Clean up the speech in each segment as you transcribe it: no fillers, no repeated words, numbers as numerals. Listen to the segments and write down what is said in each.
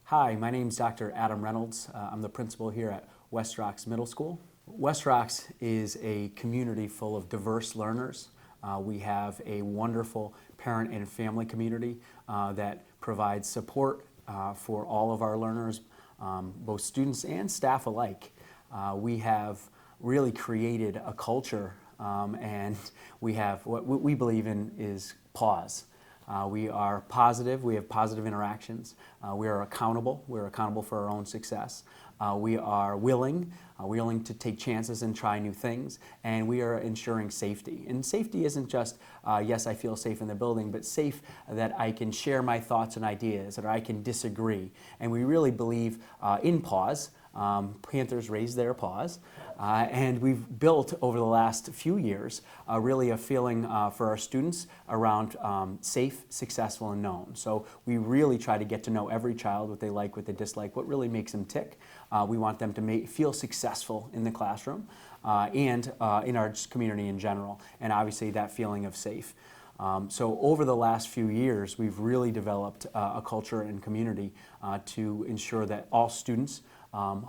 Hi, my name is Dr. Adam Reynolds. I'm the principal here at West Rocks Middle School. West Rocks is a community full of diverse learners. We have a wonderful parent and family community that provides support for all of our learners, both students and staff alike. We have really created a culture and we have what we believe in is pause. We are positive, we have positive interactions, we are accountable, we're accountable for our own success. We are willing to take chances and try new things, and we are ensuring safety. And safety isn't just, yes, I feel safe in the building, but safe that I can share my thoughts and ideas, or I can disagree. And we really believe in pause. Panthers raise their paws, and we've built over the last few years really a feeling for our students around safe, successful, and known. So we really try to get to know every child, what they like, what they dislike, what really makes them tick. We want them to feel successful in the classroom and in our community in general, and obviously that feeling of safe. So over the last few years, we've really developed a culture and community to ensure that all students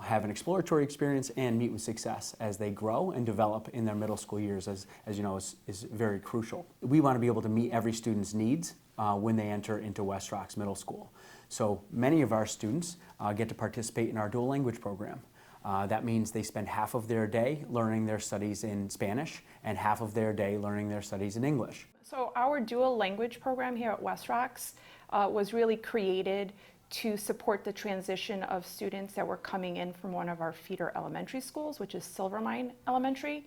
have an exploratory experience and meet with success as they grow and develop in their middle school years, as you know, is very crucial. We want to be able to meet every student's needs when they enter into West Rocks Middle School. So many of our students get to participate in our dual language program. That means they spend half of their day learning their studies in Spanish and half of their day learning their studies in English. So our dual language program here at West Rocks was really created to support the transition of students that were coming in from one of our feeder elementary schools, which is Silvermine Elementary.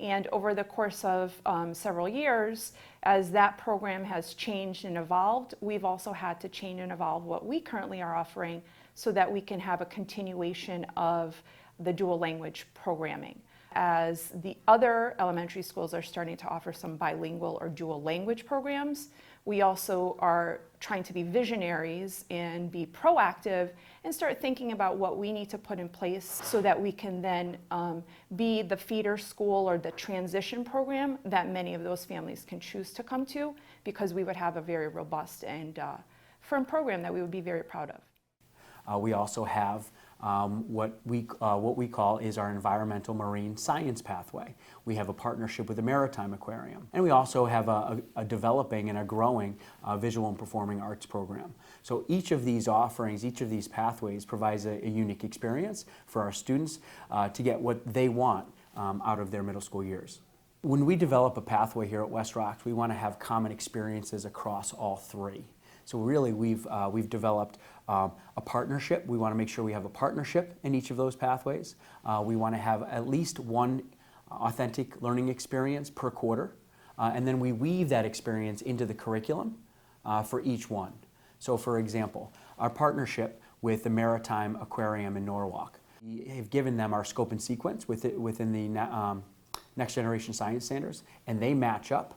And over the course of several years, as that program has changed and evolved, we've also had to change and evolve what we currently are offering so that we can have a continuation of the dual language programming. As the other elementary schools are starting to offer some bilingual or dual language programs, we also are trying to be visionaries and be proactive and start thinking about what we need to put in place so that we can then be the feeder school or the transition program that many of those families can choose to come to, because we would have a very robust and firm program that we would be very proud of. We also have what we call is our environmental marine science pathway. We have a partnership with the Maritime Aquarium, and we also have a developing and a growing visual and performing arts program. So each of these offerings, each of these pathways provides a unique experience for our students to get what they want out of their middle school years. When we develop a pathway here at West Rocks, we want to have common experiences across all three. So really, we've developed a partnership. We want to make sure we have a partnership in each of those pathways. We want to have at least one authentic learning experience per quarter, and then we weave that experience into the curriculum for each one. So for example, our partnership with the Maritime Aquarium in Norwalk. We have given them our scope and sequence within the Next Generation Science Standards, and they match up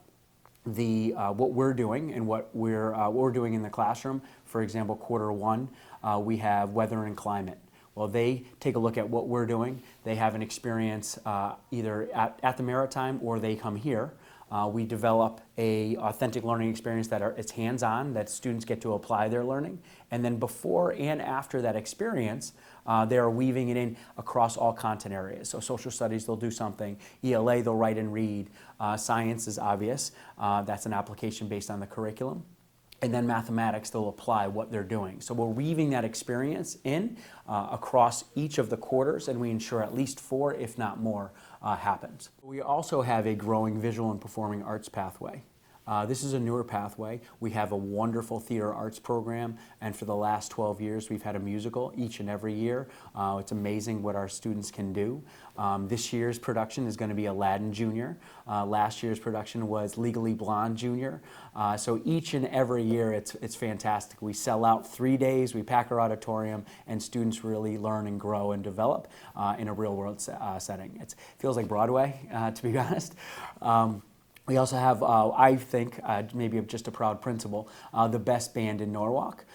what we're doing and what we're doing in the classroom. For example, quarter one, we have weather and climate. Well, they take a look at what we're doing. They have an experience either at the Maritime or they come here. We develop a authentic learning experience it's hands-on, that students get to apply their learning. And then before and after that experience, they are weaving it in across all content areas. So social studies, they'll do something. ELA, they'll write and read. Science is obvious. That's an application based on the curriculum. And then mathematics, they'll apply what they're doing. So we're weaving that experience in across each of the quarters, and we ensure at least 4, if not more, happens. We also have a growing visual and performing arts pathway. This is a newer pathway. We have a wonderful theater arts program, and for the last 12 years we've had a musical each and every year. It's amazing what our students can do. This year's production is going to be Aladdin Junior. Last year's production was Legally Blonde Junior. So each and every year it's fantastic. We sell out 3 days, we pack our auditorium, and students really learn and grow and develop in a real world setting. It feels like Broadway, to be honest. We also have, I think, maybe just a proud principal, the best band in Norwalk.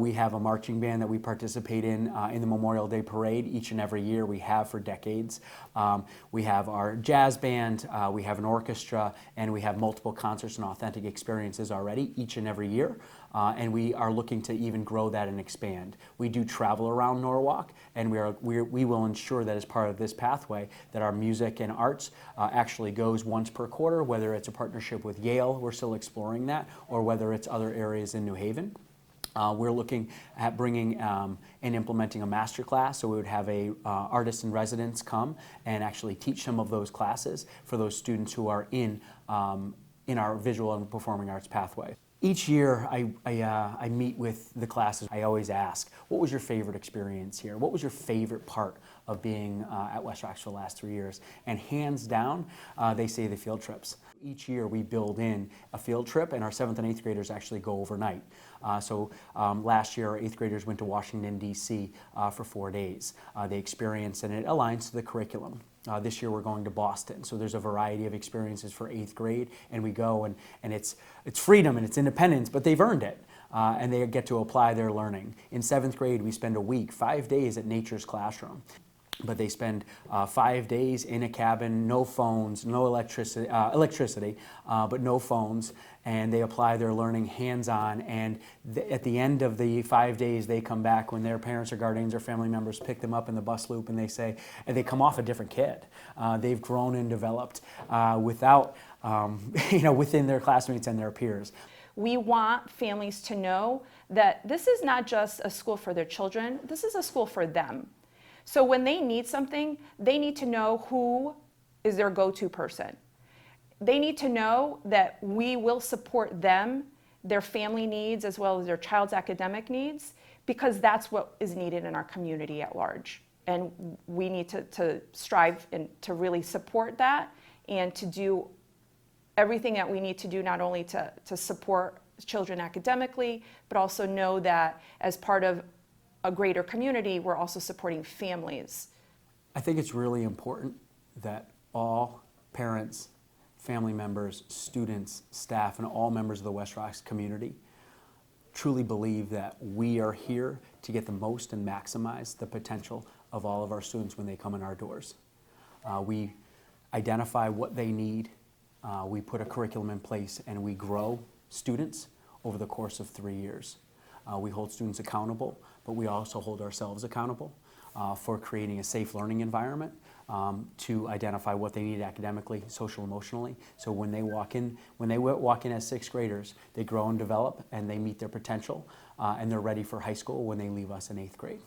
We have a marching band that we participate in the Memorial Day Parade each and every year. We have for decades. We have our jazz band, we have an orchestra, and we have multiple concerts and authentic experiences already each and every year. And we are looking to even grow that and expand. We do travel around Norwalk, and we will ensure that as part of this pathway that our music and arts actually goes once per quarter, whether it's a partnership with Yale, we're still exploring that, or whether it's other areas in New Haven. We're looking at bringing and implementing a master class, so we would have a artist in residence come and actually teach some of those classes for those students who are in our visual and performing arts pathway. Each year I meet with the classes. I always ask, what was your favorite experience here? What was your favorite part of being at West Rocks for the last 3 years? And hands down, they say the field trips. Each year we build in a field trip, and our 7th and 8th graders actually go overnight. So last year our 8th graders went to Washington, D.C. For 4 days. They experienced, and it aligns to the curriculum. This year we're going to Boston, so there's a variety of experiences for 8th grade, and we go, and it's freedom and it's independence, but they've earned it, and they get to apply their learning. In 7th grade we spend a week, 5 days at Nature's Classroom. But they spend 5 days in a cabin, no phones, no electricity, but no phones, and they apply their learning hands-on, and at the end of the 5 days they come back when their parents or guardians or family members pick them up in the bus loop, and they come off a different kid. They've grown and developed without, within their classmates and their peers. We want families to know that this is not just a school for their children, this is a school for them. So when they need something, they need to know who is their go-to person. They need to know that we will support them, their family needs, as well as their child's academic needs, because that's what is needed in our community at large. And we need to strive and to really support that, and to do everything that we need to do, not only to support children academically, but also know that as part of a greater community, we're also supporting families. I think it's really important that all parents, family members, students, staff, and all members of the West Rocks community truly believe that we are here to get the most and maximize the potential of all of our students when they come in our doors. We identify what they need, we put a curriculum in place, and we grow students over the course of 3 years. We hold students accountable, but we also hold ourselves accountable for creating a safe learning environment to identify what they need academically, social, emotionally. So when they walk in as 6th graders, they grow and develop, and they meet their potential, and they're ready for high school when they leave us in 8th grade.